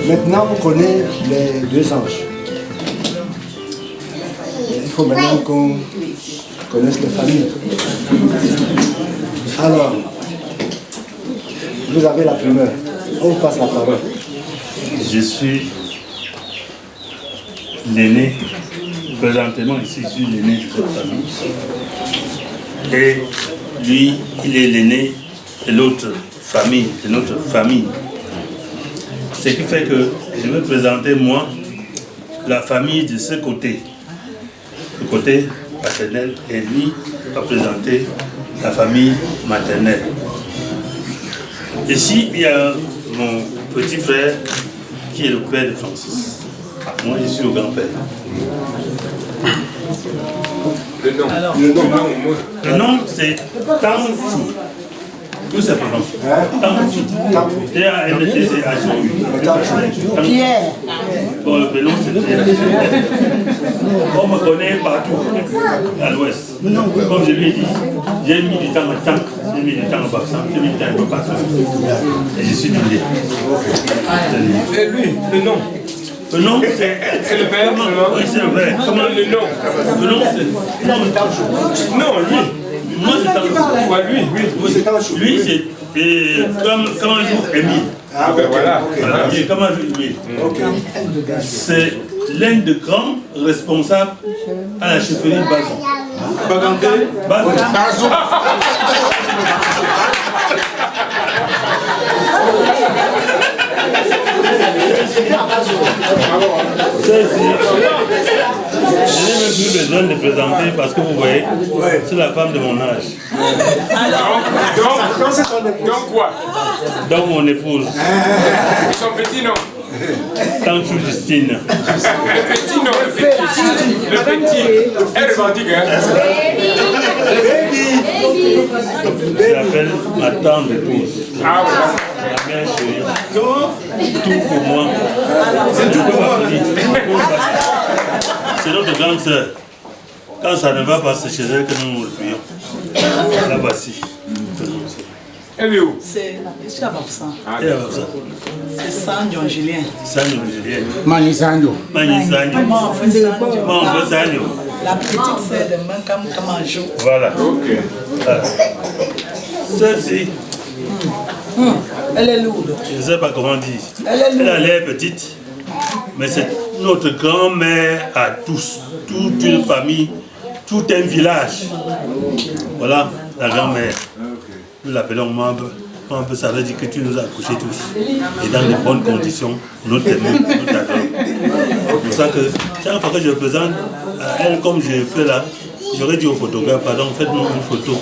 Maintenant, on connaît les deux anges. Il faut maintenant qu'on connaisse les familles. Alors, vous avez la primeur. On vous passe la parole. Je suis l'aîné, présentement ici, je suis l'aîné de cette famille. Et lui, il est l'aîné de l'autre famille, de notre famille. Ce qui fait que je vais présenter, moi, la famille de ce côté, le côté paternel, et lui va présenter la famille maternelle. Ici, il y a mon petit frère qui est le père de Francis. Moi, je suis le grand-père. Le nom, c'est Tanchou. Tout simplement. Tanchou. T-A-N-T, c'est H-O-U. Pierre. Bon, le prénom, c'est Pierre. On me connaît partout, à l'ouest. Comme je lui ai dit, j'ai mis du temps à Tank, j'ai mis du temps au Baksan, j'ai mis du temps à Baksan. Et je suis doublé. Et lui, le nom? Le nom, c'est le père? Oui, c'est le père. Comment le nom? Le nom, c'est... Non, lui. Moi, c'est Tanchou. Ouais, lui. Lui, c'est comme un jour Émile. Ah ben voilà. Comme un jour Émile. C'est l'un des grands responsables à la chefferie de Bazon. Bazon. Je n'ai même plus besoin de présenter parce que vous voyez, c'est la femme de mon âge. Donc quoi? Donc mon épouse. Son petit nom? Tanchou Justine. Le petit nom, le petit. Elle revendique, hein? Je l'appelle ma tante épouse. Ah voilà. La mère chérie. Tout pour moi. C'est tout pour moi. C'est notre grande sœur. Quand ça ne va pas, c'est chez elle que nous le prions. La voici. Elle est où? C'est jusqu'à Babsan. Et avec ça. C'est Sanjo Julien. Sanjo Julien. Mani Sanjo. Mani Sanjo. Maman fait Sanjo. Maman fait Sanjo. La petite sœur de Mankam Kamanjo. Voilà. Celle-ci, Elle est lourde. je ne sais pas comment dire. Elle est lourde. Elle a l'air petite, mais c'est notre grand-mère à tous, toute une famille, tout un village. Voilà la grand-mère. Nous l'appelons membre. Membre, ça veut dire que tu nous as accouchés tous. Et dans de bonnes conditions, nous t'aimons, nous t'adorons. C'est pour ça que chaque fois que je présente à elle comme je fais là, j'aurais dit au photographe, pardon, faites-nous une photo.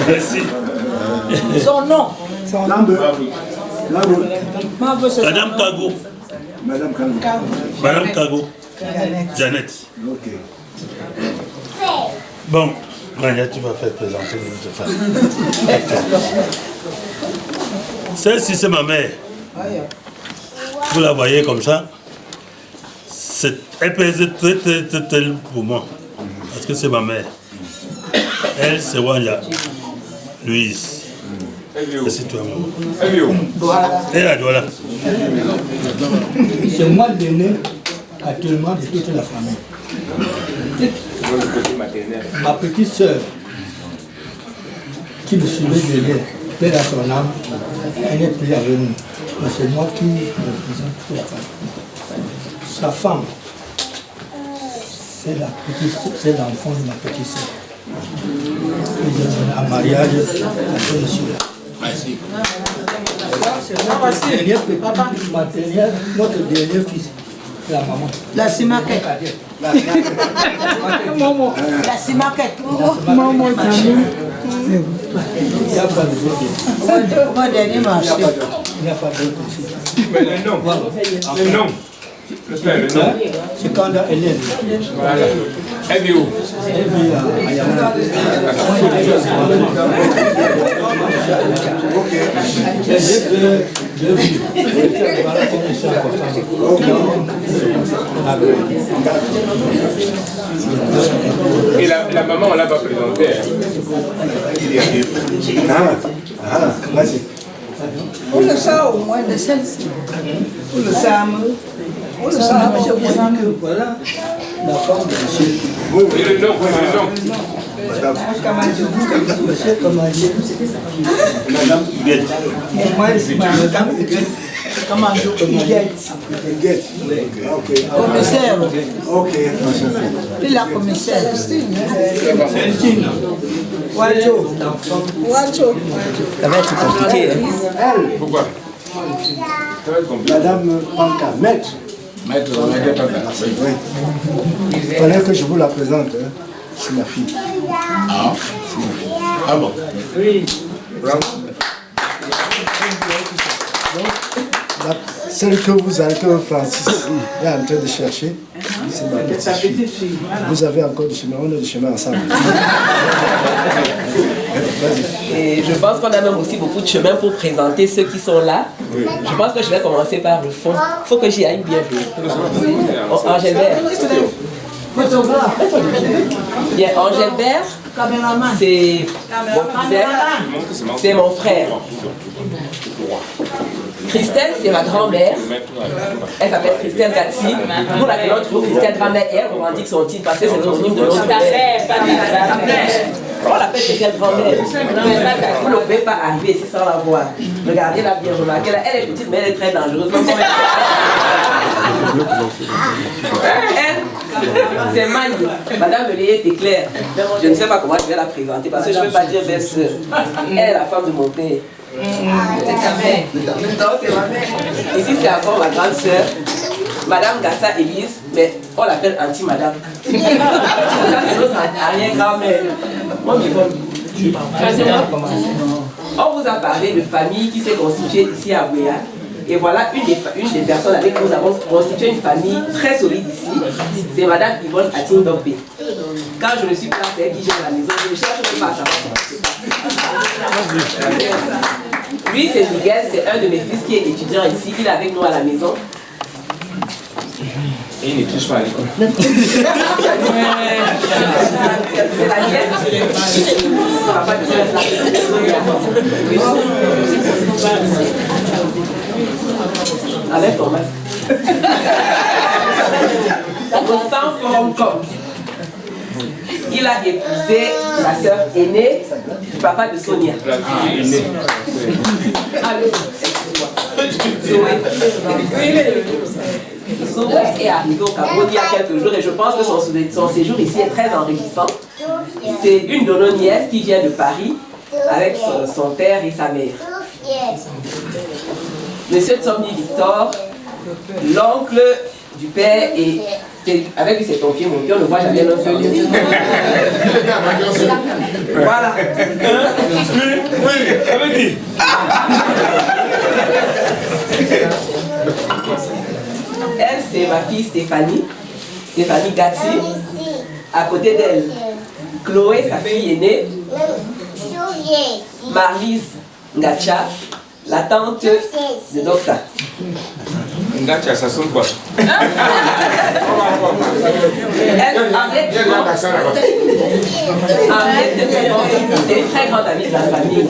Merci. Son nom. Madame Kago. Madame Kago. Janet. Ok. Bon, Mania, tu vas faire présenter notre femme. Celle-ci, c'est ma mère. Vous la voyez comme ça. Elle pèse très pour moi. Parce que c'est ma mère. Elle, c'est Wanya. Louise. C'est toi, maman. Elle est où? Elle est à Douala. C'est moi l'aîné actuellement de toute la famille. Ma petite sœur, qui me suivait de l'air, paix à son âme, elle n'est plus avec nous. Mais c'est moi qui représente toute la famille. Sa femme, c'est l'enfant de ma petite sœur. Ils ont donné un mariage à ce monsieur-là. Notre dernier fils, c'est la maman. La Simaquette. Maman. La Simaquette. Maman. Il n'y a pas de autre. Moi, dernier marché. Il n'y a pas d'autre aussi. Mais le nom. Le nom. Le père, le nom. C'est quand elle est. Voilà. Elle est où? Elle vit à Yamana. Et la maman, on l'a pas présentée. Vas-y. On le sait au moins de celle-ci. On le sait. On le sait. Je comprends que voilà la femme de monsieur. Oui, Et le nom, Madame, Monsieur Kamadier. Madame Moi, c'est madame. Comment je peux Guette. Ok. Commissaire. Ok. Il a commissaire. Christine. Wajo. Wajo. Ça va être compliqué. Hein. Elle, pourquoi? Ça va être compliqué. Madame Panka, maître. Maître Panka. Oui. Il fallait que je vous la présente. Hein. C'est ma fille. Ah. Ah bon? Oui. Celle que Francis est en train de chercher, c'est ma petite fille. Vous avez encore du chemin, on a du chemin ensemble. Et je pense qu'on a même aussi beaucoup de chemin pour présenter ceux qui sont là. Oui. Je pense que je vais commencer par le fond. Il faut que j'y aille bien. Angèle Vert. Bien, Angèle Vert, c'est mon cousin, c'est mon frère. Christelle, c'est ma grand-mère. Elle s'appelle Christelle Gatsi. Nous l'appelons toujours Christelle grand-mère et elle revendique son titre parce que c'est l'homonyme de notre mère. On l'appelle Christelle grand-mère. Vous ne pouvez pas arriver ici sans la voir. Regardez-la bien, remarquez-la. Elle est petite mais elle est très dangereuse. Elle, c'est Magne. Madame Meunier était claire. Je ne sais pas comment je vais la présenter parce que je ne peux pas dire belle-sœur. Elle est la femme de mon père. C'est ta mère. Non, c'est ma mère. Ici, c'est encore ma grande sœur, Madame Gassa Élise, mais on l'appelle Anti-Madame. Ça, c'est notre arrière-grand-mère. On vous a parlé de famille qui s'est constituée ici à Ouéa. Et voilà une des personnes avec qui nous avons constitué une famille très solide ici. C'est Madame Yvonne Atin-Dompé. Quand je ne suis pas celle qui gère la maison, je ne cherche pas à savoir comment ça se passe. Lui, c'est Miguel, c'est un de mes fils qui est étudiant ici. Il est avec nous à la maison. Et il ne touche pas à l'école. C'est la nièce. Papa de avec ton masque. Constant Formcom. Il a épousé la sœur aînée du papa de Sonia. La fille aînée. Allô, excuse-moi. Zoé est arrivé au Cameroun il y a quelques jours et je pense que son séjour ici est très enrichissant. C'est une de nos nièces qui vient de Paris avec son père et sa mère. Monsieur Tsomni Victor, l'oncle du père, et avec lui c'est ton pied, mon pied, on ne voit jamais l'autre. Voilà. Oui, avec qui? Elle, c'est ma fille Stéphanie Gatti. À côté d'elle, Chloé, sa fille aînée, Marlise Ngacha, la tante de Docta. Ngacha, ça sonne quoi? Elle, c'est une très grande amie de la famille.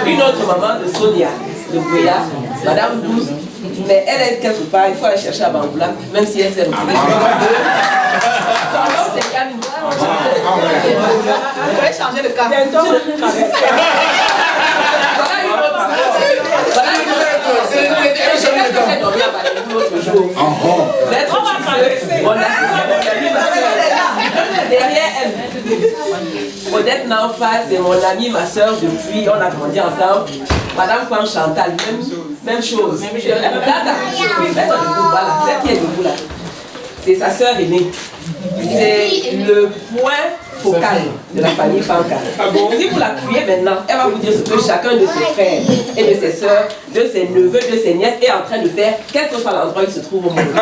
Une autre maman de Sonia, de Bouya, Madame Douze, mais elle est quelque part, il faut aller chercher à Bangoula, même si elle s'est retrouvée. Son nom c'est Camille. Vous pouvez changer de cas. Voilà une autre maman. Voilà une autre. Derrière elle, Odette Nanfa, c'est mon amie, ma soeur depuis, on a grandi ensemble. Madame Kwam Chantal, même chose. Voilà, celle qui est debout là. C'est sa soeur aînée. C'est le point focal de la famille Panka. Si vous l'appuyez maintenant, elle va vous dire ce que chacun de ses frères et de ses soeurs, de ses neveux, de ses nièces est en train de faire, quel que soit l'endroit où il se trouve au monde.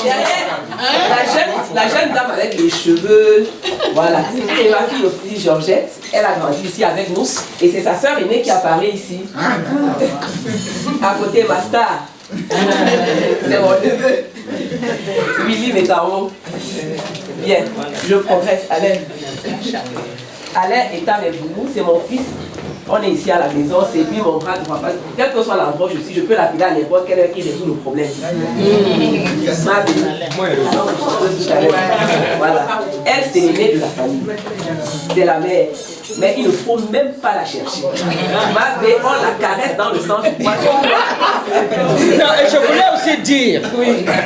Derrière, la jeune dame avec les cheveux, voilà, c'est ma fille aussi, Georgette. Elle a grandi ici avec nous et c'est sa soeur aînée qui a parlé ici. À côté, ma star. C'est mon neveu. Willy Métaro. Bien, je progresse. Allez. Alain est avec vous, c'est mon fils. On est ici à la maison, c'est lui mon bras droit. Quel que soit l'endroit où je suis, je peux l'appeler à n'importe quelle heure qui résout le problème. Voilà. Elle, c'est l'aînée de la famille. C'est la mère. Mais il ne faut même pas la chercher. Ma belle, on la caresse dans le sens du poil. Non, et je voulais aussi dire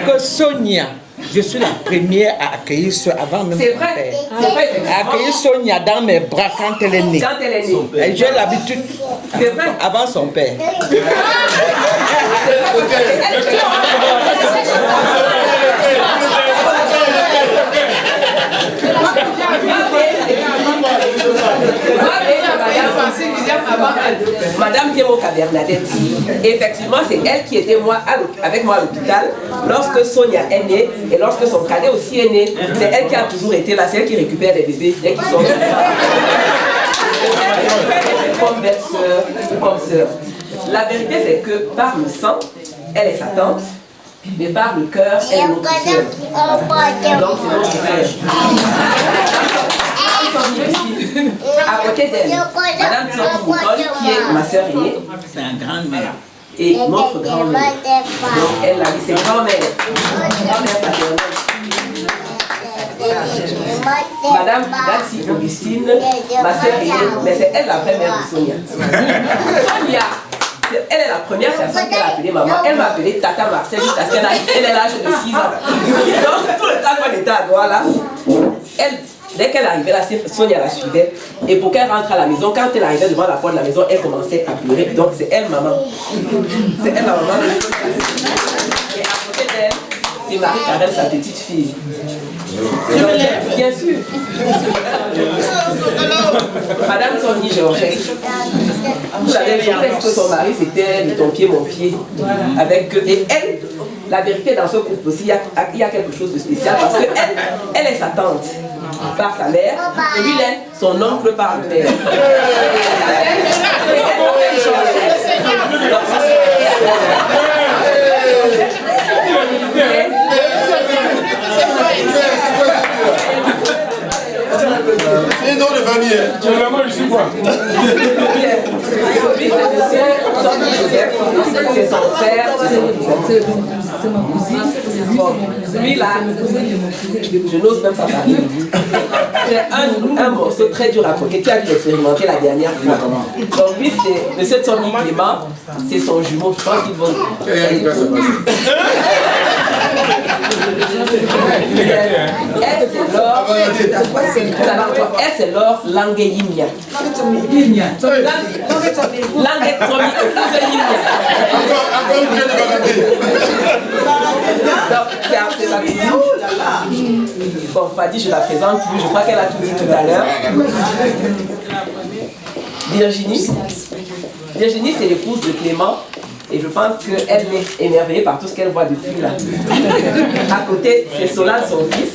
que Sonia, je suis la première à accueillir avant même C'est son vrai, père. c'est vrai. À accueillir Sonia dans mes bras quand elle est née. Quand elle est née. Et j'ai l'habitude C'est vrai. avant son père. Madame Kemoka Bernadette, effectivement, c'est elle qui était avec moi à l'hôpital lorsque Sonia est née et lorsque son cadet aussi est né. C'est elle qui a toujours été là, c'est elle qui récupère les bébés dès qu'ils sont comme belle-sœur, comme sœur. La vérité, c'est que par le sang, elle est sa tante, mais par le cœur, elle est notre sœur. Donc, c'est notre frère. À côté d'elle, Madame Tsokoubon, qui est ma sœur aînée, C'est un grand-mère. et notre grand-mère. Donc elle a dit c'est grand-mère. Grand-mère paternelle. Madame Nancy Augustine, ma sœur aînée, mais c'est elle la vraie mère de Sonia. Sonia, elle est la première personne qu'elle a appelée maman. Elle m'a appelée Tata Marcel jusqu'à ce qu'elle ait l'âge de 6 ans. Donc tout le temps qu'on était à Douala, dès qu'elle arrivait là, Sonia la suivait. Et pour qu'elle rentre à la maison, quand elle arrivait devant la porte de la maison, elle commençait à pleurer. Donc c'est elle maman. C'est elle la maman. Et à côté d'elle, c'est Marie-Carole, sa petite fille. Bien sûr. Madame Sonia Georgette. Vous savez, que son mari c'était ton pied, mon pied. Et elle, la vérité dans ce couple aussi, il y a quelque chose de spécial parce qu'elle, elle est sa tante par sa mère, et lui, il est son oncle par le père. C'est une autre famille. Tu veux la main ici quoi? C'est son frère, c'est mon cousin. Lui là, je n'ose même pas parler. C'est un morceau très dur à croquer. Tu as dû l'expérimenter la dernière fois. Donc lui, c'est M. Tony Clément, c'est son jumeau. Je pense qu'ils vont. Elle, c'est Laure Langue-Yimia. Bon, Fadi, je la présente plus, je crois qu'elle a tout dit tout à l'heure. Virginie, c'est l'épouse de Clément. Et je pense qu'elle est émerveillée par tout ce qu'elle voit depuis là. À côté, c'est Solal, son fils.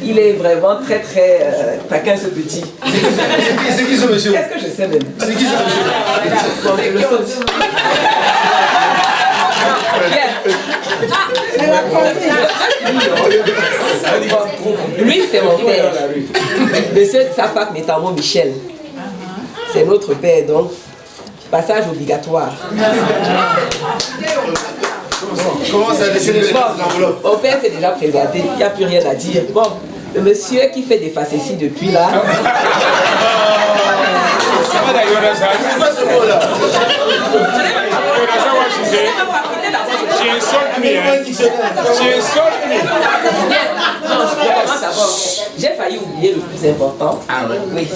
Il est vraiment très taquin ce petit. C'est qui ce monsieur? Qu'est-ce que je sais même? C'est qui ce monsieur? Bon, je le saute. Lui, c'est mon père. Monsieur Safak Métamo Michel. C'est notre père, donc. Passage obligatoire. Comment ça a décidé l'enveloppe? Mon père s'est déjà présenté, il n'y a plus rien à dire. Bon, le monsieur qui fait des facéties depuis là. C'est quoi ce mot-là? J'ai failli oublier le plus important. Ah oui.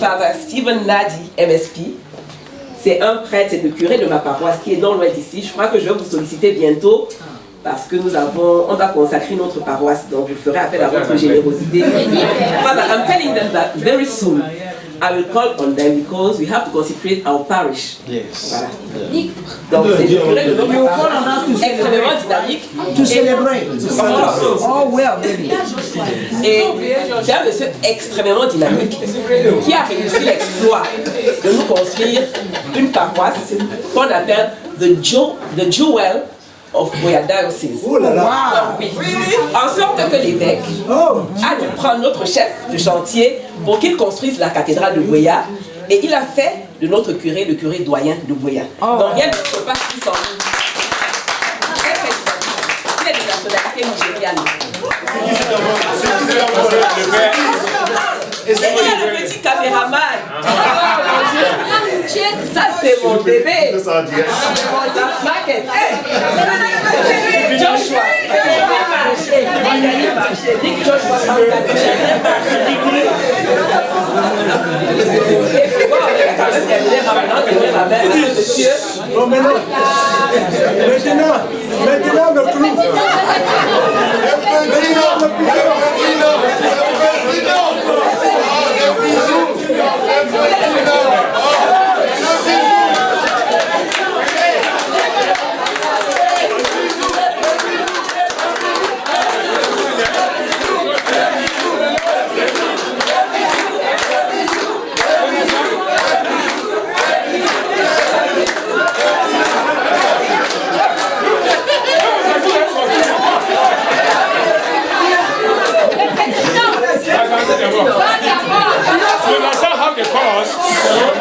Father Stephen Nadi, MSP, c'est un prêtre, c'est le curé de ma paroisse qui est non loin d'ici. Je crois que je vais vous solliciter bientôt parce que on va consacrer notre paroisse, donc je ferai appel à votre générosité. Father, I'm telling them that very soon I will call on them because we have to consecrate our parish. Yes. Voilà. Donc c'est le curé de notre paroisse, extrêmement dynamique. To celebrate. Oh well, baby. Et c'est un monsieur extrêmement dynamique qui a réussi l'exploit de nous construire une paroisse qu'on appelle the Jewel of Boya Diocese. Oh là là. Donc, oui. En sorte que l'évêque a dû prendre notre chef de chantier pour qu'il construise la cathédrale de Buea. Et il a fait de notre curé le curé doyen de Buea. Donc rien ne peut pas plus sans lui. Il est de nationalité nigériane. Et il y a le petit caméraman. Ça c'est mon bébé. La maquette. Joshua. Nick Joshua. Bon, maintenant, le clou.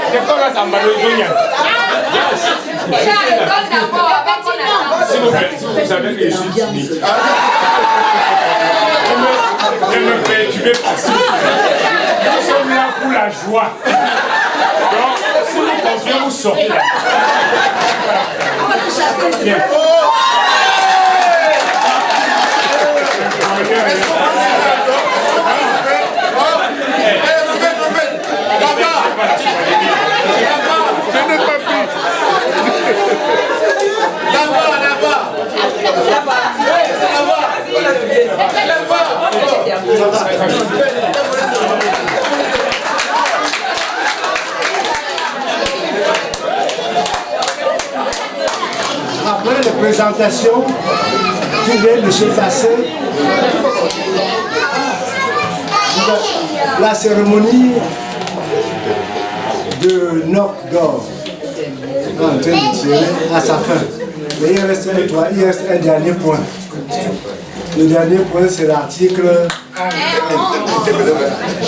The colors are Maroonian. S'il vous plaît, vous savez que je suis timide. Je me préoccupez pas. Nous sommes là pour la joie. Donc, si nous confions, vous sortez là. Bien. Après les présentations qui viennent de se passer, la cérémonie de Knock d'or est en train de tirer à sa fin. Mais il reste un dernier point. Le dernier point, c'est l'article.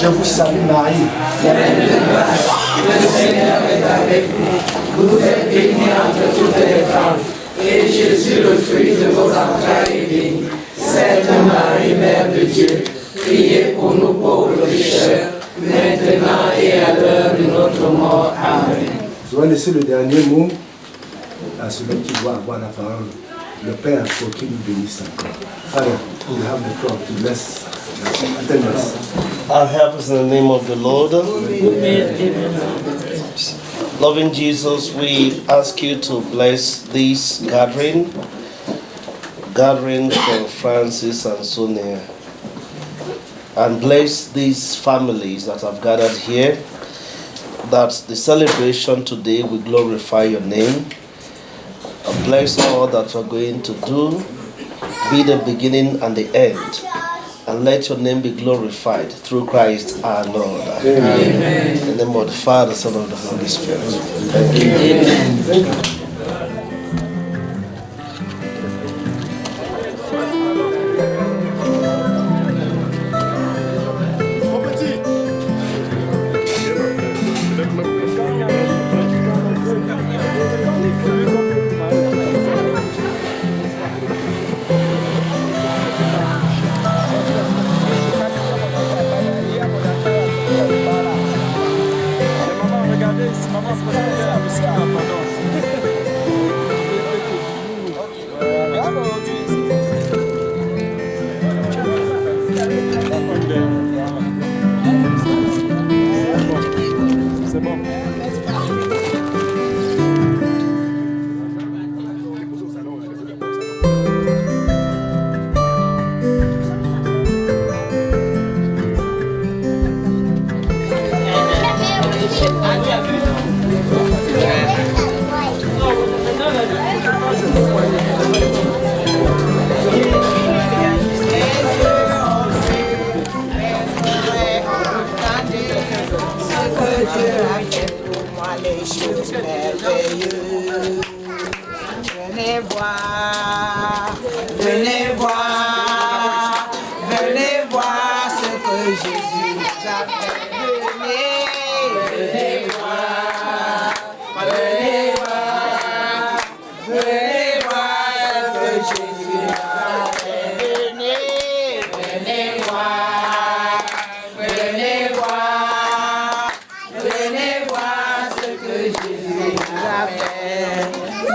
Je vous salue Marie. Le Seigneur est avec vous. Vous êtes bénie entre toutes les femmes. Et Jésus, le fruit de vos entrailles, est béni. Sainte Marie, Mère de Dieu, priez pour nous pauvres pécheurs, maintenant et à l'heure de notre mort. Amen. Je vais laisser le dernier mot à celui qui doit avoir la parole, le Père, pour qu'il nous bénisse encore. Allez, we have the floor to bless. Attend us. Our help is in the name of the Lord. Loving Jesus, we ask you to bless this gathering for Francis and Sonia, and bless these families that have gathered here, that the celebration today will glorify your name. And bless all that we're going to do, be the beginning and the end. And let your name be glorified through Christ our Lord. Amen. In the name of the Father, Son, and the Holy Spirit. Thank you. Amen. Thank you. Maman, regardez, maman se présente à la muscade, pardon.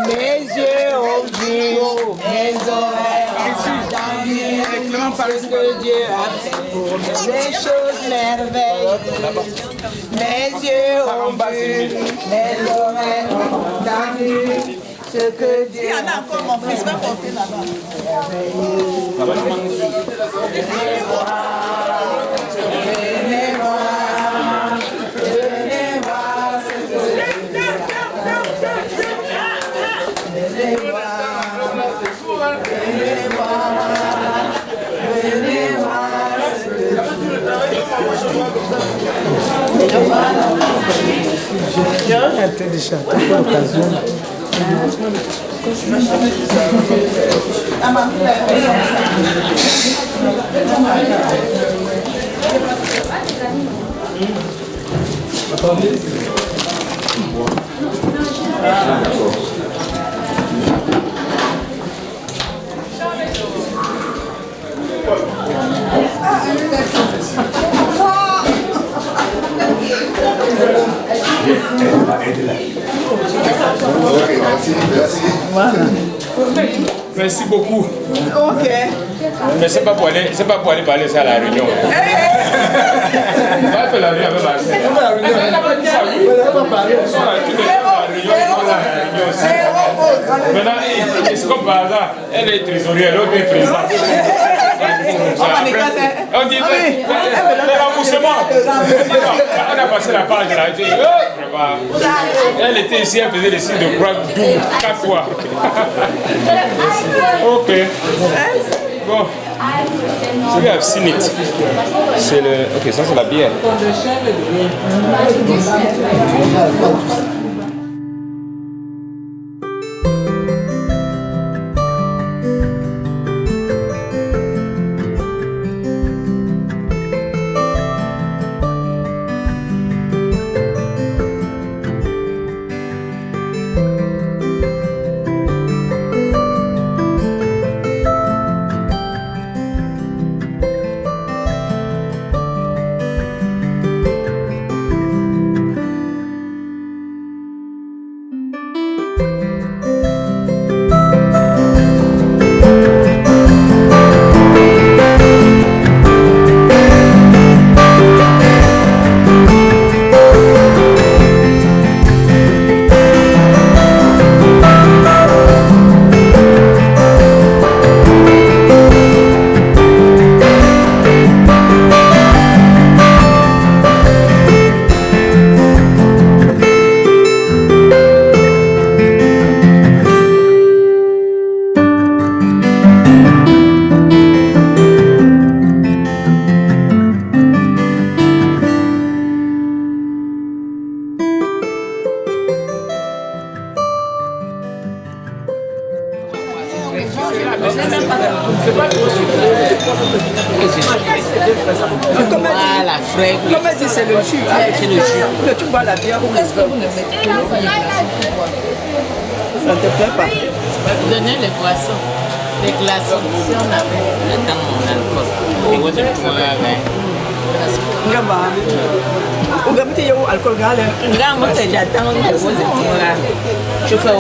Mes yeux ont vu, mes oreilles entendu ce que Dieu a fait pour nous, des choses merveilleuses. Mes yeux ont vu, mes oreilles ont entendu ce que Dieu a fait. Il y en a encore, mon fils va porter là-bas. Venez voir ce que Dieu Un peu de chanter pour l'occasion. Merci beaucoup. Ok. Mais c'est pas pour aller parler ça à la réunion. Va faire la réunion avec ma sœur. Maintenant, c'est comme par hasard, elle est trésorière, l'autre est présidente. On dit, le remboursement. On a passé la page là. Elle était ici, elle faisait les signes de croix 4 fois. Ok. Bon. So we have seen it. C'est le. Ok, ça c'est la bière. Voilà, frère. Comment dire, c'est le jus. C'est le jus. Que tu bois la bière ou Qu'est-ce que vous ne mettez pas? Ça ne te plaît pas? Donnez les boissons, les glaçons. Si on avait le temps, mon alcool. Et vous êtes pour la main. Ngamba. Ugamite yo alcool gale. Ngamba te j'attends de vous êtes pour la. Je fais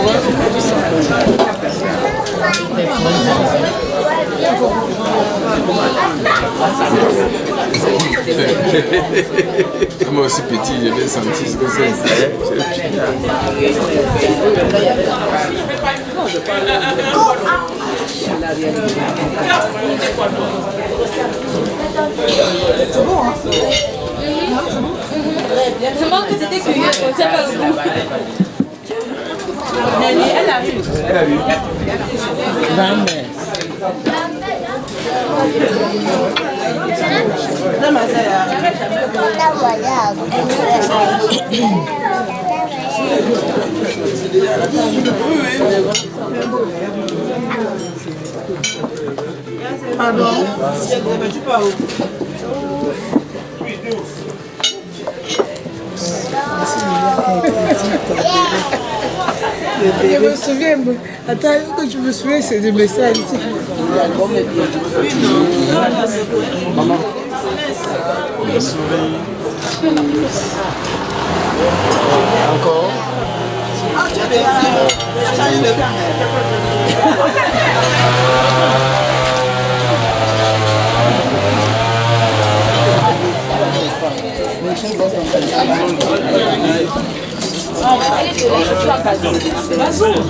Moi aussi petit, j'ai bien senti ce que c'est. Seulement que c'était curieux, on ne sait pas le goût. Elle arrive. Elle arrive. Pardon? Tu peux où? Je me souviens, attends, quand je me souviens, c'est des messages ici. Maman. Encore.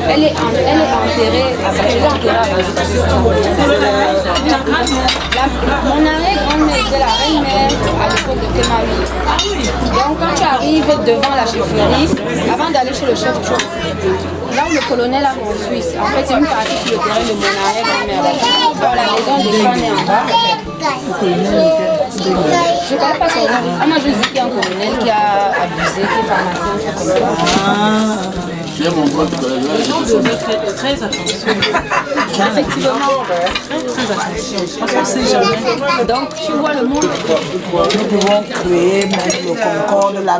Elle est enterrée à mon arrière-grand-mère était la reine-mère à l'époque de Kemawi. Donc quand tu arrives devant la chefferie, avant d'aller chez le chef, là où le colonel a construit, en fait c'est une partie sur le terrain de mon arrière-grand-mère. Dans la maison des femmes est en bas. Le colonel je ne connais pas son nom. Ah, moi je dis qu'il y a un colonel qui a abusé, qui est pharmacien. J'ai mon grand collègue. Très attention. Effectivement, très attention. Parce qu'on sait jamais. Donc, tu vois le monde. Nous pouvons créer même le Concorde là.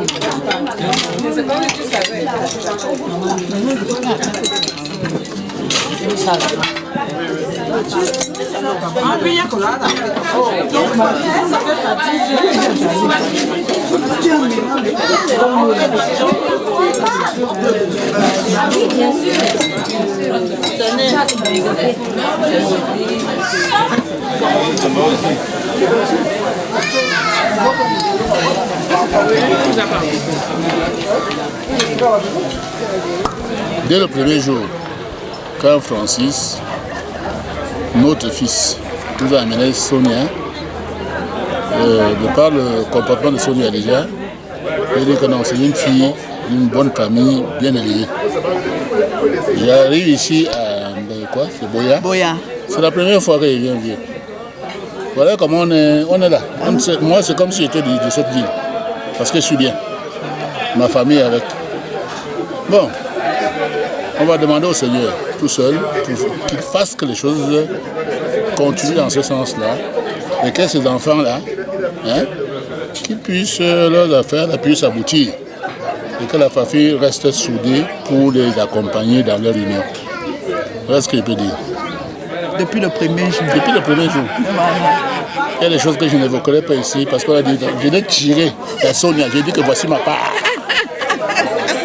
Dès le premier jour, quand Francis, notre fils, nous a amené Sonia, de par le comportement de Sonia déjà, il dit que non, c'est une fille d'une bonne famille, bien élevée. J'arrive ici à quoi? C'est Boya. Boya. C'est la première fois que je viens vivre. Voilà comment on est là. Moi, c'est comme si j'étais de cette ville. Parce que je suis bien. Ma famille avec. Bon, on va demander au Seigneur, tout seul, qu'il fasse que les choses continuent dans ce sens-là. Et que ces enfants-là, qu'ils puissent, leurs affaires puissent aboutir. Et que la famille reste soudée pour les accompagner dans leur union. Voilà ce que je peux dire. Depuis le premier jour. Depuis le premier jour. Il y a des choses que je n'évoquerai pas ici parce qu'on a dit, je l'ai tiré la Sonia, j'ai dit que voici ma part.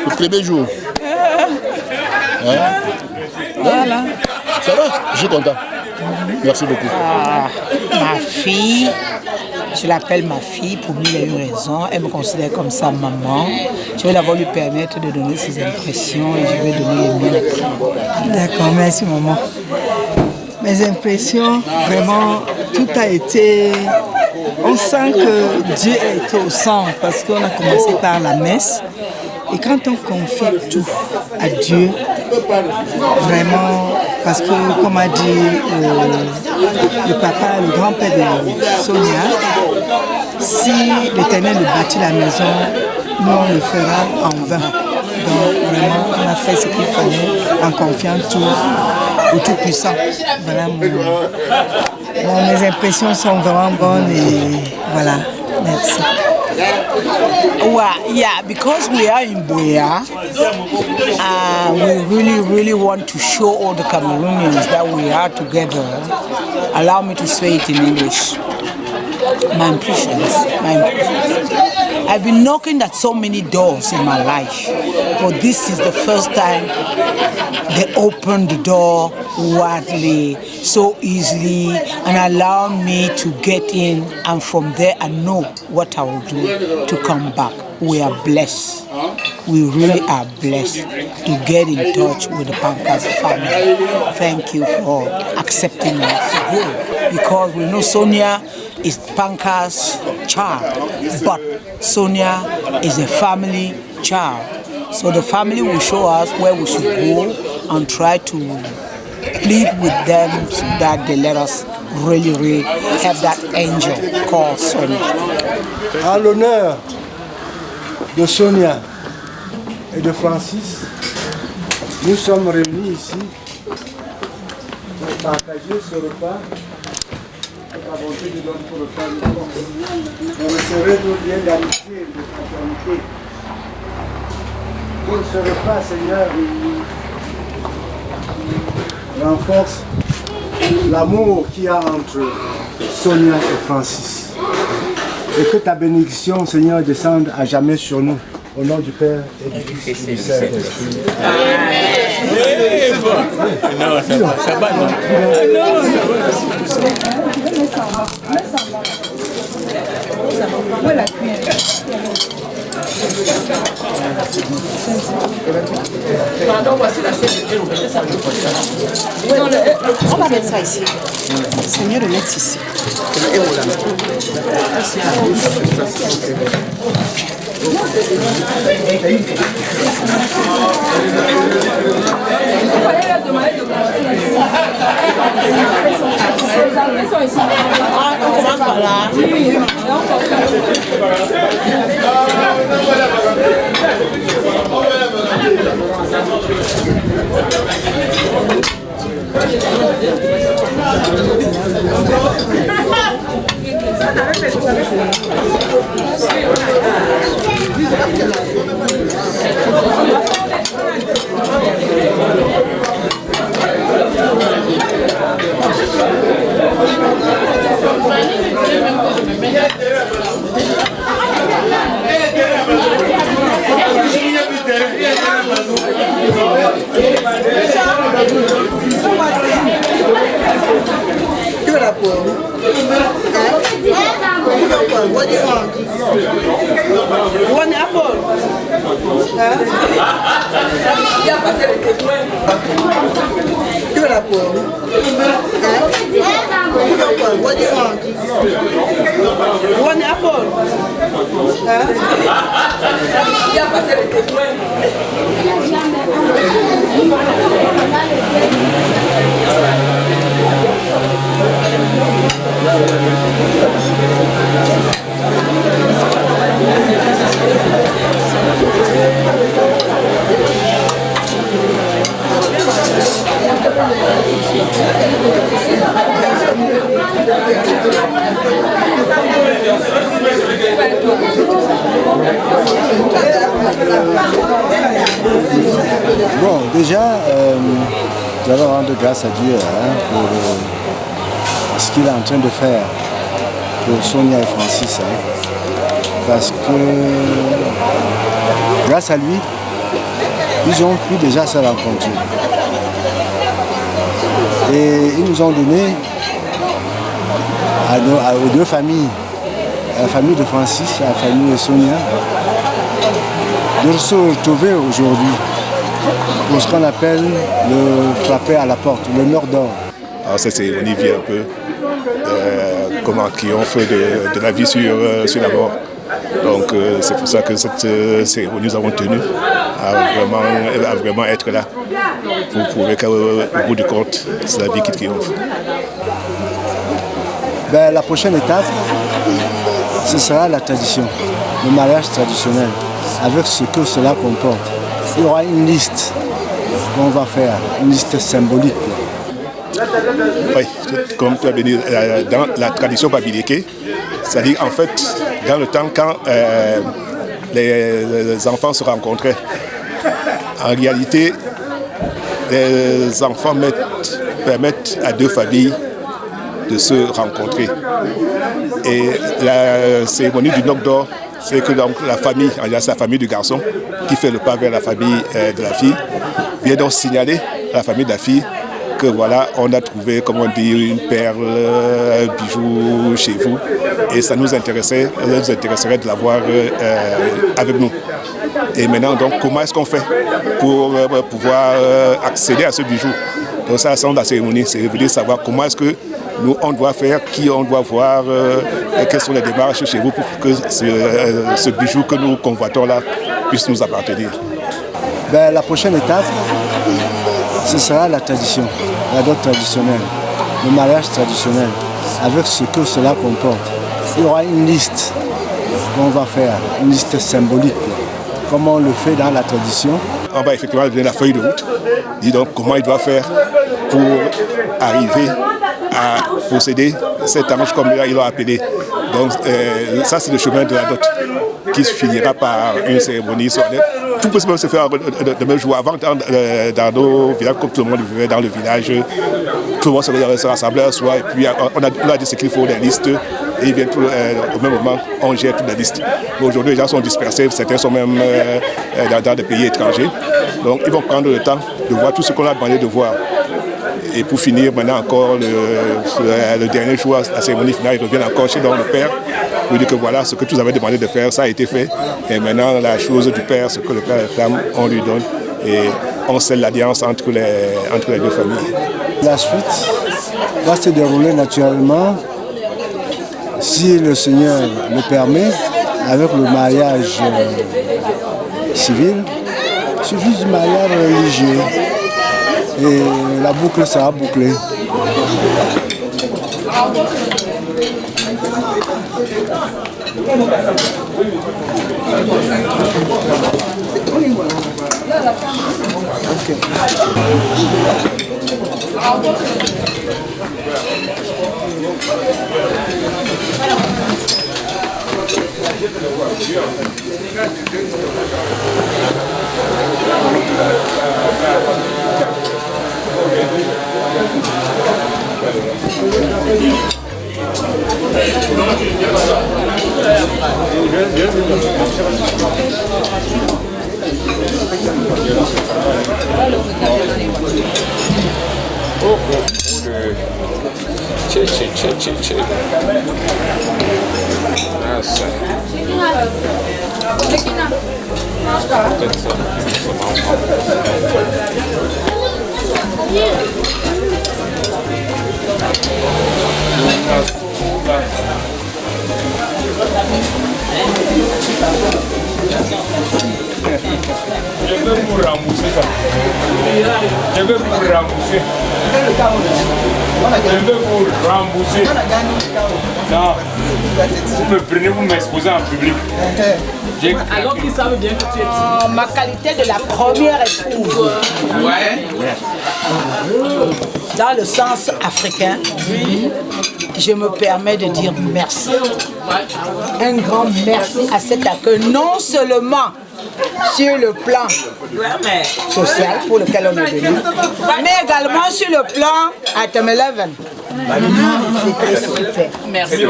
Le premier jour. Voilà. Ça va? Je suis content. Merci beaucoup. Ma fille, je l'appelle ma fille pour mille et une raisons. Elle me considère comme sa maman. Je vais d'abord lui permettre de donner ses impressions et je vais donner les miennes après. D'accord, merci maman. Mes impressions, vraiment, tout a été... On sent que Dieu a été au centre parce qu'on a commencé par la messe. Et quand on confie tout à Dieu, vraiment, parce que comme a dit le papa, le grand-père de Sonia, si l'Éternel bâtit la maison, nous on le fera en vain. Donc vraiment, on a fait ce qu'il fallait en confiant tout au Tout-Puissant. Voilà, mes impressions sont vraiment bonnes et voilà, merci. Well, yeah, because we are in Boya, we really want to show all the Cameroonians that we are together. Allow me to say it in English. My impressions. I've been knocking at so many doors in my life, but this is the first time they opened the door widely, so easily, and allow me to get in, and from there I know what I will do to come back. We are blessed. We really are blessed to get in touch with the Pancas family. Thank you for accepting us, because we know Sonia is Pancas' child, but Sonia is a family child. So the family will show us where we should go and try to plead with them so that they let us really have that angel called Sonia. À l'honneur de Sonia et de Francis, nous sommes réunis ici pour partager ce repas. La volonté de l'homme pour le faire du corps. On serait nos liens d'amitié et de fraternité. Pour ce repas, Seigneur, renforce l'amour qu'il y a entre Sonia et Francis. Et que ta bénédiction, Seigneur, descende à jamais sur nous. Au nom du Père et du Fils et du Saint-Esprit. Non, ça va, non. Pardon, voici la scène de Dieu, on va mettre ça ici. C'est mieux de mettre ici. On commence par là. Tu veux la peau? What do you want? You want the apple? Tu veux la peau? What do you want? You want the apple? Bon, déjà, nous allons rendre grâce à Dieu pour ce qu'il est en train de faire pour Sonia et Francis. Parce que grâce à lui, ils ont pu déjà se rencontrer. Et ils nous ont donné aux deux familles, à la famille de Francis et à la famille de Sonia, de se retrouver aujourd'hui pour ce qu'on appelle le frapper à la porte, le nord d'or. Alors cette cérémonie vient un peu comme un triomphe de la vie sur la mort. Donc c'est pour ça que cette cérémonie nous avons tenu à vraiment être là pour prouver qu'au bout du compte, c'est la vie qui triomphe. Ben, la prochaine étape, ce sera la tradition, le mariage traditionnel, avec ce que cela comporte. Il y aura une liste qu'on va faire, une liste symbolique. Oui, comme tu as dit, dans la tradition babiliquée, c'est-à-dire en fait, dans le temps quand les enfants se rencontraient, en réalité, les enfants permettent à deux familles de se rencontrer. Et la cérémonie du Noc d'or, c'est que donc la famille, c'est la famille du garçon qui fait le pas vers la famille de la fille, vient donc signaler à la famille de la fille que voilà, on a trouvé, comme on dit, une perle, un bijou chez vous. Et ça nous intéresserait de l'avoir avec nous. Et maintenant, donc, comment est-ce qu'on fait pour pouvoir accéder à ce bijou? Donc ça, c'est la cérémonie, c'est de savoir comment est-ce que nous, on doit faire, qui on doit voir, quelles sont les démarches chez vous pour que ce bijou que nous convoitons là puisse nous appartenir. Ben, la prochaine étape, ce sera la tradition, la dot traditionnelle, le mariage traditionnel, avec ce que cela comporte. Il y aura une liste qu'on va faire, une liste symbolique, comme on le fait dans la tradition. On va effectivement donner la feuille de route, dit donc comment il doit faire pour arriver à posséder cet ange comme il l'a appelé. Donc ça c'est le chemin de la dot qui se finira par une cérémonie solennelle. Tout peut se faire le même jour. Avant, dans nos villages, comme tout le monde vivait dans le village, tout le monde se rassemblait un soir et puis on a dit ce qu'il faut, des listes, et ils viennent au même moment, on gère toute la liste. Mais aujourd'hui, les gens sont dispersés, certains sont même dans des pays étrangers. Donc ils vont prendre le temps de voir tout ce qu'on a demandé de voir. Et pour finir, maintenant encore, le dernier jour, la cérémonie finale, ils reviennent encore chez le père pour dire que voilà, ce que tu nous avais demandé de faire, ça a été fait. Et maintenant, la chose du père, ce que le père réclame, on lui donne. Et on scelle l'alliance entre les deux familles. La suite va se dérouler naturellement, si le Seigneur le permet, avec le mariage civil, suffit du mariage religieux. Et la boucle sera bouclée. Je veux vous rembourser ça. Je veux vous rembourser. Je veux vous rembourser. Non. Vous me prenez, vous m'exposez en public. Alors qu'ils savent bien que tu es ma qualité de la première épouse. Ouais. Dans le sens africain, je me permets de dire merci. Un grand merci à cet accueil, non seulement sur le plan social pour lequel on est venu, mais également sur le plan Item 11. C'était super. Merci.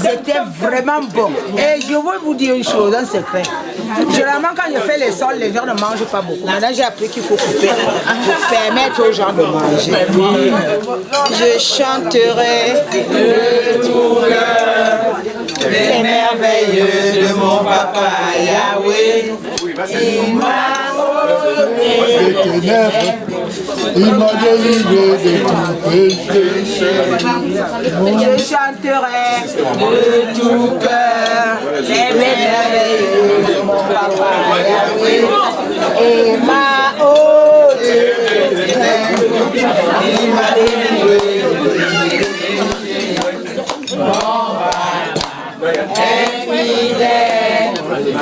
C'était vraiment bon. Et je veux vous dire une chose, un secret. Généralement, quand je fais les sols, les gens ne mangent pas beaucoup. Maintenant, j'ai appris qu'il faut couper pour permettre aux gens de manger. Je chanterai de tout cœur les merveilleux de mon papa Yahweh. Il m'a délivré de tout péché. Je chanterai de tout cœur les merveilleux de mon papa Yahweh. Et ma ôté, il m'a délivré est fidèle,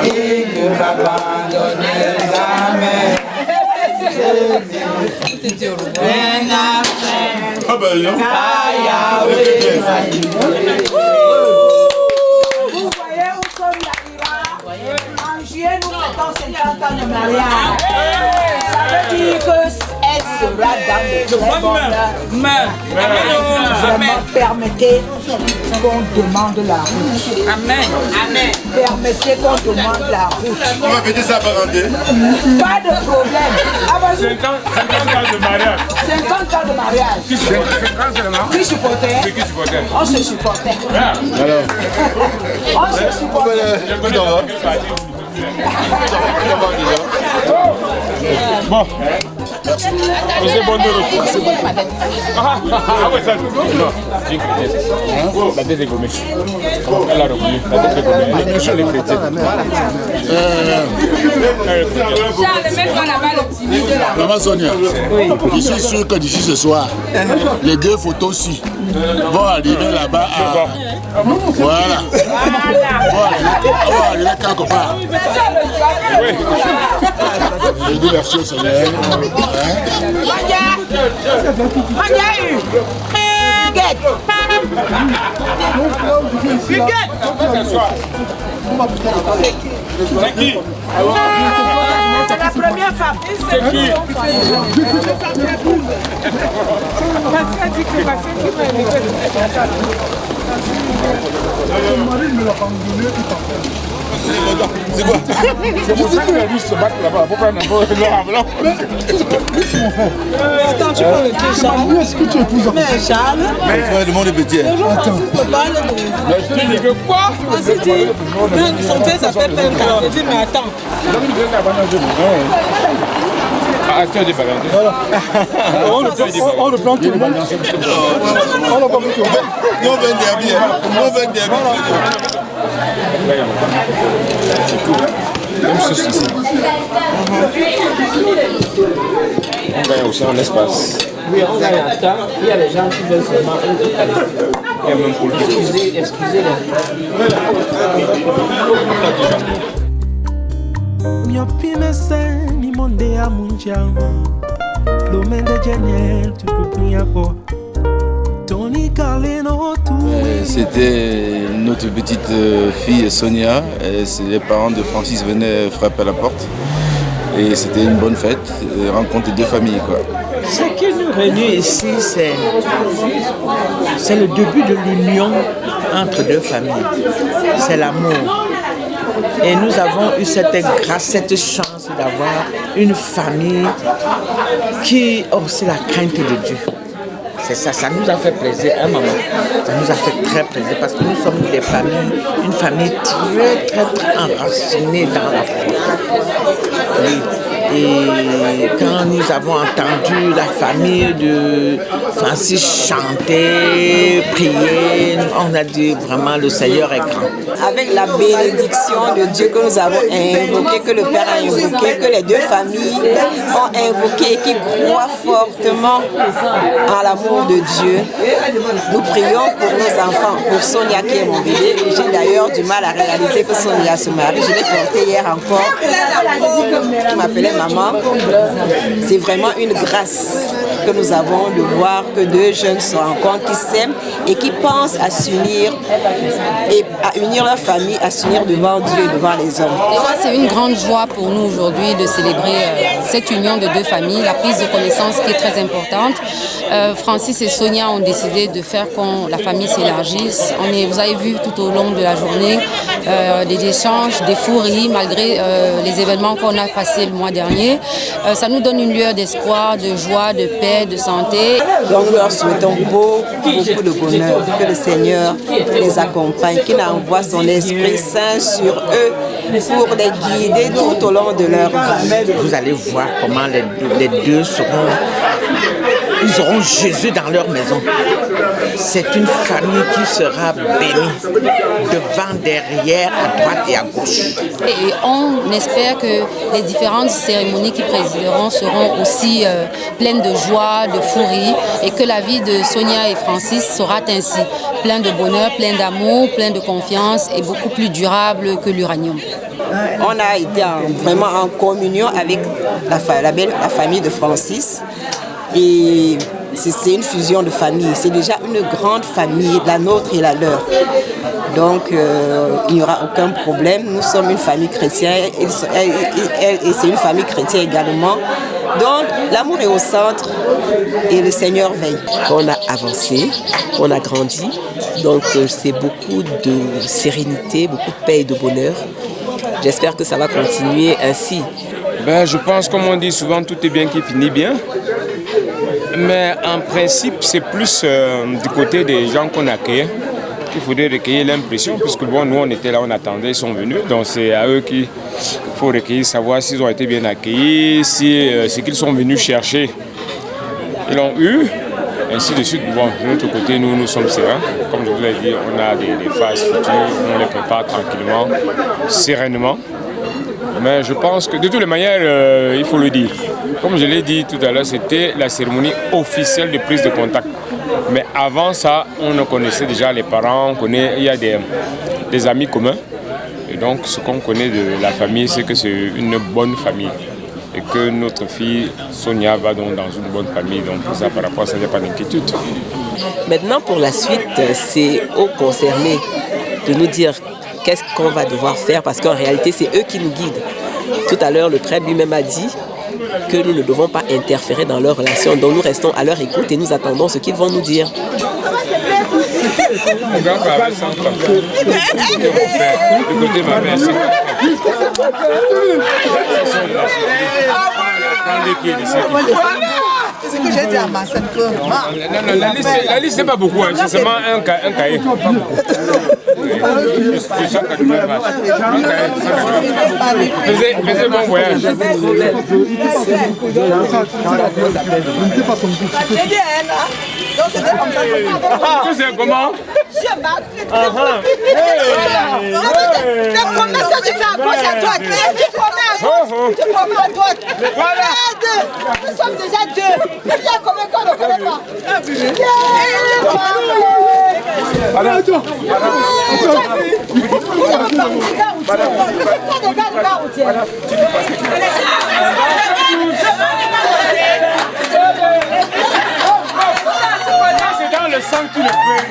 il ne va pas donner jamais. Ah ben non. Vous voyez où sommes là? En juillet, nous fêtons 50 ans de mariage. Ça veut dire que elle sera dans de très bonnes mains. Permettez qu'on demande la route. Amen. Amen. Permettez qu'on demande la route. On va fêter ça par parenté. Pas de problème. 50 ans de mariage. 50 ans de mariage. Qui supportait? Qui supportait? Qui supportait? On se supportait. Alors. On se supportait. Bon. C'est bon de retour. Ah ouais, ça. Non. La tête est gommée. Elle a reconnu. La tête est gommée. Elle est chrétienne. Charles, mets-toi là-bas le petit livre là. Maman Sonia, je suis sûr que d'ici ce soir, les deux photos-ci vont arriver là-bas à... Voilà. On va arriver quelque part. Je dis merci au Seigneur. C'est qui? La première femme. C'est qui? C'est quoi? C'est pour ça qu'il a dû se battre là-bas pour prendre un peu de l'or blanc. Attends, tu peux le dire, Charles. Est-ce que tu épouses en Mais Charles. Mais le monde est petit. Attends. Mais je te dis que quoi? Son père s'appelle Penta. Je dis, mais attends. Ah, tu as des ballons. On le prend tout le monde. On le prend tout le monde. Nous on veut des habits. Nous on veut des habits. Même chose ici. On gagne aussi en espace. Oui, on gagne en temps. Il y a des gens qui veulent seulement Il y a même pour le excusez-les. Mio pime se mi monde a munjang lo mende genel tu kupia ko Tony Carlino tu. C'était notre petite fille Sonia. Les parents de Francis venaient frapper à la porte. Et c'était une bonne fête, rencontre deux familles, quoi. Ce qui nous réunit ici, c'est le début de l'union entre deux familles. C'est l'amour. Et nous avons eu cette grâce, cette chance d'avoir une famille qui a aussi la crainte de Dieu. C'est ça, ça nous a fait plaisir, hein, maman. Ça nous a fait très plaisir parce que nous sommes des familles, une famille très, très, très enracinée dans la foi. Oui. Et quand nous avons entendu la famille de Francis chanter, prier, on a dit vraiment le Seigneur est grand. Avec la bénédiction de Dieu que nous avons invoquée, que le Père a invoqué, que les deux familles ont invoqué, qui croient fortement en l'amour de Dieu, nous prions pour nos enfants, pour Sonia qui est mon bébé. J'ai d'ailleurs du mal à réaliser que Sonia se marie. Je l'ai porté hier encore, qui m'appelait maman. C'est vraiment une grâce que nous avons de voir que deux jeunes se rencontrent, qui s'aiment et qui pensent à s'unir et à unir leur famille, à s'unir devant Dieu et devant les hommes. C'est une grande joie pour nous aujourd'hui de célébrer cette union de deux familles, la prise de connaissance qui est très importante. Francis et Sonia ont décidé de faire que la famille s'élargisse. Vous avez vu tout au long de la journée des échanges, des fous rires malgré les événements qu'on a passés le mois dernier. Ça nous donne une lueur d'espoir, de joie, de paix, de santé. Donc nous leur souhaitons beaucoup de bonheur, que le Seigneur les accompagne, qu'il envoie son Esprit Saint sur eux pour les guider tout au long de leur vie. Vous allez voir comment les deux ils auront Jésus dans leur maison. C'est une famille qui sera bénie, devant, derrière, à droite et à gauche. Et on espère que les différentes cérémonies qui présideront seront aussi pleines de joie, de fou rire, et que la vie de Sonia et Francis sera ainsi, plein de bonheur, plein d'amour, plein de confiance et beaucoup plus durable que l'uranium. On a été vraiment en communion avec la famille de Francis. Et c'est une fusion de familles. C'est déjà une grande famille, la nôtre et la leur. Donc, il n'y aura aucun problème. Nous sommes une famille chrétienne et c'est une famille chrétienne également. Donc, l'amour est au centre et le Seigneur veille. On a avancé, on a grandi. Donc, c'est beaucoup de sérénité, beaucoup de paix et de bonheur. J'espère que ça va continuer ainsi. Je pense, comme on dit souvent, tout est bien qui finit bien. Mais en principe, c'est plus du côté des gens qu'on accueille qu'il faudrait recueillir l'impression, puisque bon, nous on était là, on attendait, ils sont venus. Donc c'est à eux qu'il faut recueillir, savoir s'ils ont été bien accueillis, si ce qu'ils sont venus chercher, ils l'ont eu, ainsi de suite. Bon, de notre côté, nous sommes sereins. Comme je vous l'ai dit, on a des phases futures, on les prépare tranquillement, sereinement. Mais je pense que de toutes les manières, il faut le dire. Comme je l'ai dit tout à l'heure, c'était la cérémonie officielle de prise de contact. Mais avant ça, on connaissait déjà les parents, il y a des amis communs. Et donc, ce qu'on connaît de la famille, c'est que c'est une bonne famille. Et que notre fille Sonia va donc dans une bonne famille. Donc, pour ça, par rapport à ça, il n'y a pas d'inquiétude. Maintenant, pour la suite, c'est aux concernés de nous dire qu'est-ce qu'on va devoir faire, parce qu'en réalité, c'est eux qui nous guident. Tout à l'heure, le prêtre lui-même a dit que nous ne devons pas interférer dans leurs relations, donc nous restons à leur écoute et nous attendons ce qu'ils vont nous dire. C'est ce que j'ai dit à ma soeur. Non, la liste c'est pas beaucoup, hein, c'est seulement un cahier. Faisez bon voyage. Tu sais comment? La promesse que tu fais à gauche, à droite. Tu promets à droite. Voilà. Nous sommes déjà deux. Il y a combien qu'on ne connaît pas? C'est dans le sang que tu le peux.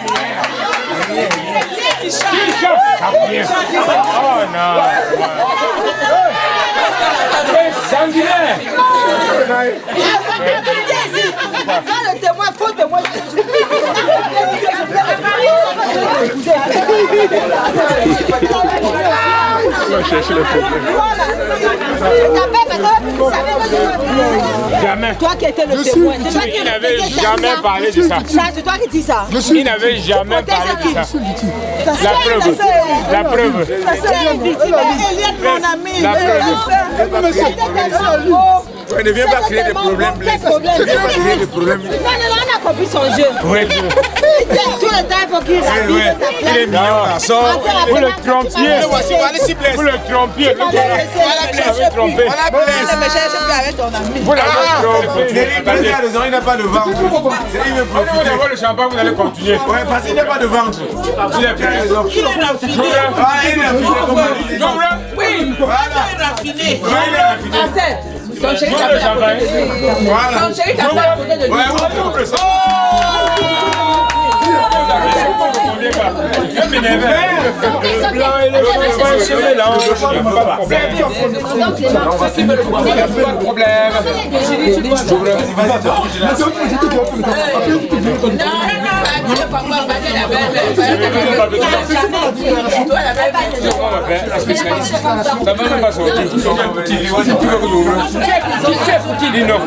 Oh non. Sanguinaire. Le témoin, faux témoin. Tu vas chercher le problème. Jamais. Toi qui étais le témoin. Il n'avait jamais parlé de ça. C'est toi qui dis ça. Il n'avait jamais parlé de ça. La preuve. La preuve. Mon ami. La preuve. On ne vient pas créer des problèmes. On ne vient pas créer des problèmes. Non, on a compris son jeu. Oui. Tout le temps, il faut qu'il réalise. Il est mignon, garçon. Vous le trompiez. Vous le trompiez. Vous l'avez trompé. Vous l'avez trompé. Il a raison, il n'a pas de ventre. Il veut profiter. Vous avez le champagne, vous allez continuer. Oui, parce qu'il n'a pas de ventre. Il a bien raison. Il est raffiné. Il est raffiné. Oui, il est raffiné. Il est raffiné. Son chéri t'a fait à côté de lui. Son chéri t'a fait à côté de lui. Le blanc et le champagne se mélangent. Pas de problème. Ça va même pas sortir. Dis non.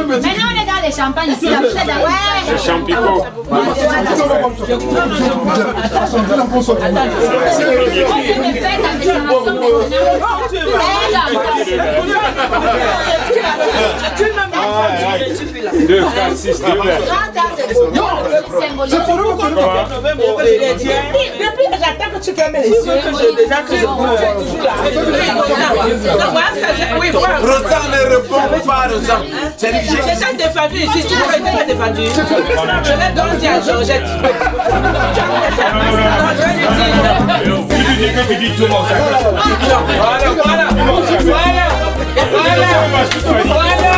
Maintenant on est dans les champagnes ici, la bouteille d'avant. C'est Champico. Deux, quatre, six, deux verres. C'est pour nous qu'on depuis que j'attends que tu fermes les yeux, que j'ai déjà que je Rosan ne répond pas à Rosan. J'ai déjà défendu ici, tu n'aurais pas défendu. Je vais donc dire à Georgette. Voilà.